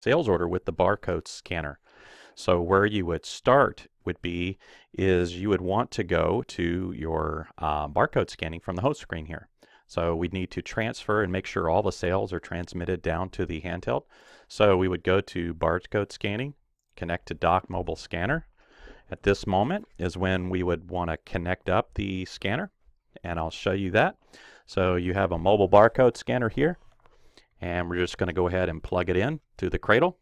sales order with the barcode scanner. So where you would start would be is you would want to go to your barcode scanning from the host screen here. So we'd need to transfer and make sure all the sales are transmitted down to the handheld. So we would go to barcode scanning, connect to dock mobile scanner. At this moment is when we would want to connect up the scanner, and I'll show you that. So you have a mobile barcode scanner here, and we're just going to go ahead and plug it in to the cradle,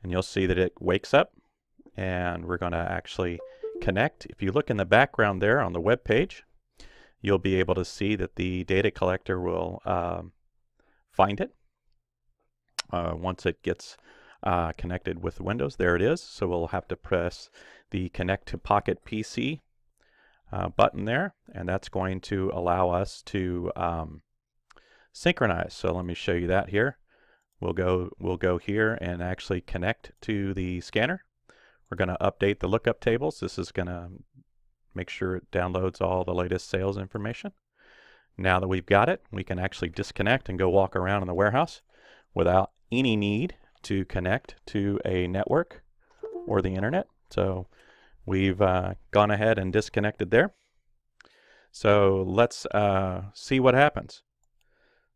and you'll see that it wakes up, and we're going to actually connect. If you look in the background there on the web page, you'll be able to see that the data collector will find it once it gets connected with Windows. There it is. So we'll have to press the Connect to Pocket PC button there, and that's going to allow us to synchronize. So let me show you that here. We'll go here and actually connect to the scanner. We're going to update the lookup tables. This is going to make sure it downloads all the latest sales information. Now that we've got it, we can actually disconnect and go walk around in the warehouse without any need to connect to a network or the internet. So we've gone ahead and disconnected there. So let's see what happens.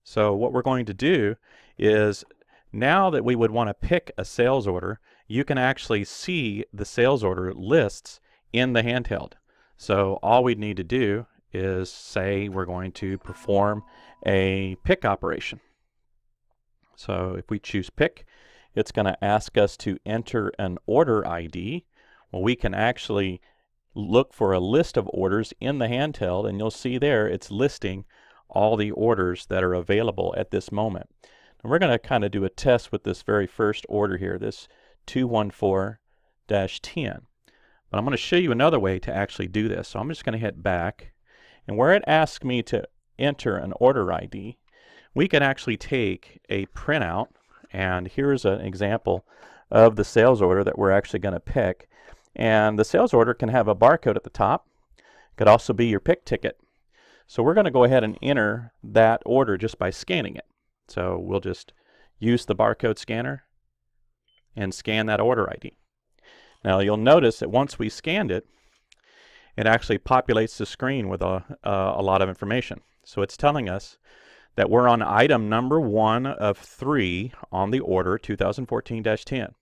So what we're going to do is, now that we would want to pick a sales order, you can actually see the sales order lists in the handheld. So all we'd need to do is say we're going to perform a pick operation. So if we choose pick, it's going to ask us to enter an order ID. Well, we can actually look for a list of orders in the handheld, and you'll see there it's listing all the orders that are available at this moment. And we're going to kind of do a test with this very first order here, this 214-10. But I'm going to show you another way to actually do this. So I'm just going to hit back, and where it asks me to enter an order ID, we can actually take a printout, and here's an example of the sales order that we're actually going to pick. And the sales order can have a barcode at the top. It could also be your pick ticket. So we're going to go ahead and enter that order just by scanning it. So we'll just use the barcode scanner and scan that order ID. Now you'll notice that once we scanned it, it actually populates the screen with a lot of information. So it's telling us that we're on item number 1 of 3 on the order 2014-10.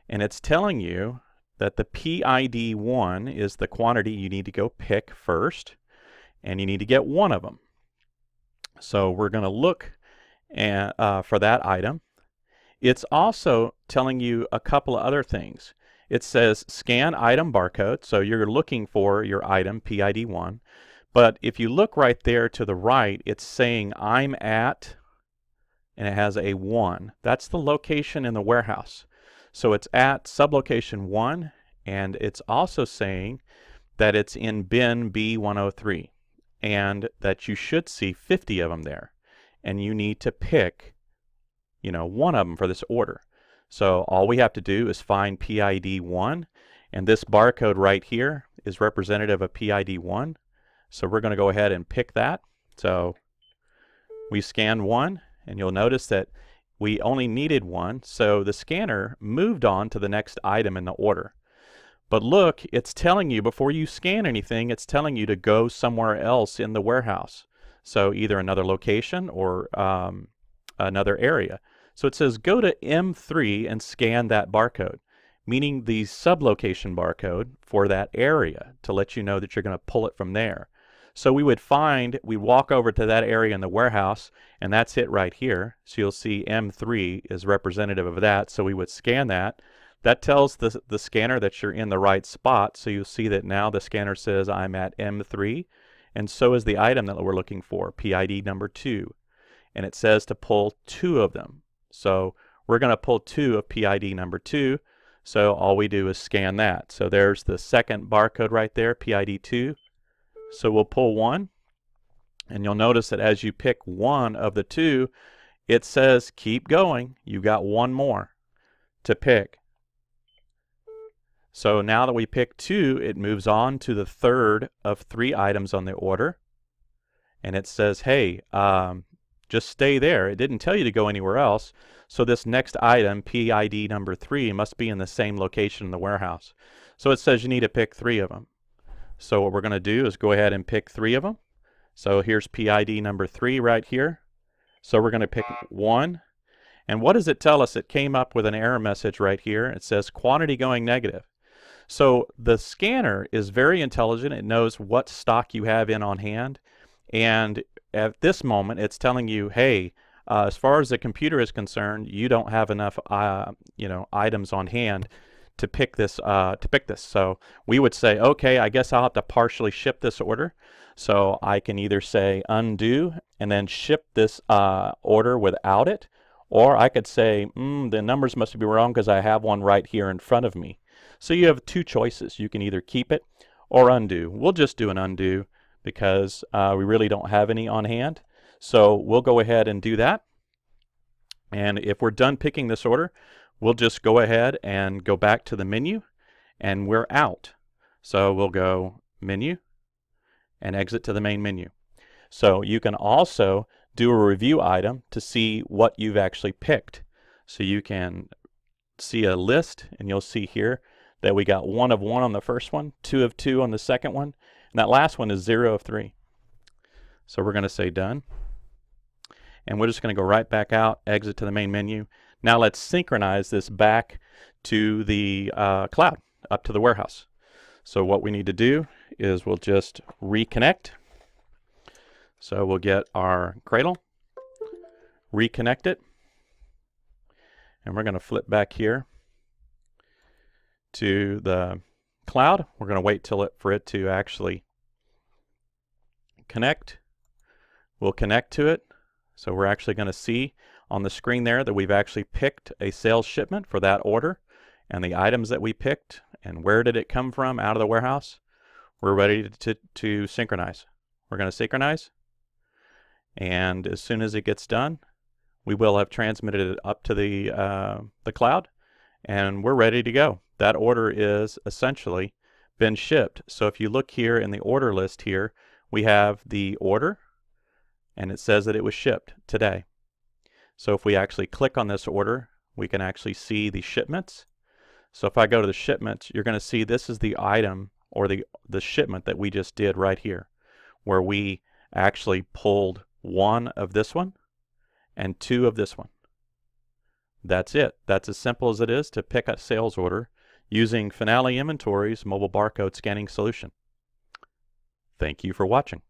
And it's telling you that the PID 1 is the quantity you need to go pick first, and you need to get 1 of them. So we're going to look for that item. It's also telling you a couple of other things. It says scan item barcode, so you're looking for your item PID 1. But if you look right there to the right, it's saying I'm at, and it has a 1. That's the location in the warehouse. So it's at sublocation 1, and it's also saying that it's in bin B103, and that you should see 50 of them there, and you need to pick, 1 of them for this order. So all we have to do is find PID 1, and this barcode right here is representative of PID 1. So we're going to go ahead and pick that. So we scanned 1, and you'll notice that we only needed 1, so the scanner moved on to the next item in the order. But look, it's telling you before you scan anything, it's telling you to go somewhere else in the warehouse. So either another location or another area. So it says go to M3 and scan that barcode, meaning the sublocation barcode for that area, to let you know that you're going to pull it from there. So we walk over to that area in the warehouse, and that's it right here. So you'll see M3 is representative of that, so we would scan that. That tells the scanner that you're in the right spot, so you'll see that now the scanner says I'm at M3, and so is the item that we're looking for, PID number 2. And it says to pull 2 of them. So we're going to pull 2 of PID number 2, so all we do is scan that. So there's the second barcode right there, PID 2. So we'll pull 1, and you'll notice that as you pick 1 of the 2, it says keep going. You got 1 more to pick. So now that we pick 2, it moves on to the third of 3 items on the order, and it says, hey, just stay there. It didn't tell you to go anywhere else. So this next item, PID number 3, must be in the same location in the warehouse. So it says you need to pick 3 of them. So what we're going to do is go ahead and pick 3 of them. So here's PID number 3 right here. So we're going to pick 1. And what does it tell us? It came up with an error message right here. It says quantity going negative. So the scanner is very intelligent. It knows what stock you have in on hand. And at this moment, it's telling you, hey, as far as the computer is concerned, you don't have enough items on hand to pick this. So we would say, okay, I guess I'll have to partially ship this order. So I can either say undo and then ship this order without it, or I could say the numbers must be wrong because I have one right here in front of me. So you have 2 choices. You can either keep it or undo. We'll just do an undo because we really don't have any on hand. So we'll go ahead and do that. And if we're done picking this order, we'll just go ahead and go back to the menu and we're out. So we'll go menu and exit to the main menu. So you can also do a review item to see what you've actually picked. So you can see a list and you'll see here that we got 1 of 1 on the first one, 2 of 2 on the second one, and that last one is 0 of 3. So we're going to say done. And we're just going to go right back out, exit to the main menu. Now let's synchronize this back to the cloud, up to the warehouse. So what we need to do is we'll just reconnect. So we'll get our Cradle, reconnect it, and we're going to flip back here to the cloud. We're going to wait for it to actually connect. We'll connect to it. So we're actually going to see on the screen there that we've actually picked a sales shipment for that order and the items that we picked and where did it come from out of the warehouse. We're ready to synchronize. We're going to synchronize, and as soon as it gets done, we will have transmitted it up to the cloud, and we're ready to go. That order is essentially been shipped. So if you look here in the order list here, we have the order, and it says that it was shipped today. So if we actually click on this order, we can actually see the shipments. So if I go to the shipments, you're going to see this is the item or the shipment that we just did right here, where we actually pulled 1 of this one and 2 of this one. That's it. That's as simple as it is to pick a sales order using Finale Inventory's mobile barcode scanning solution. Thank you for watching.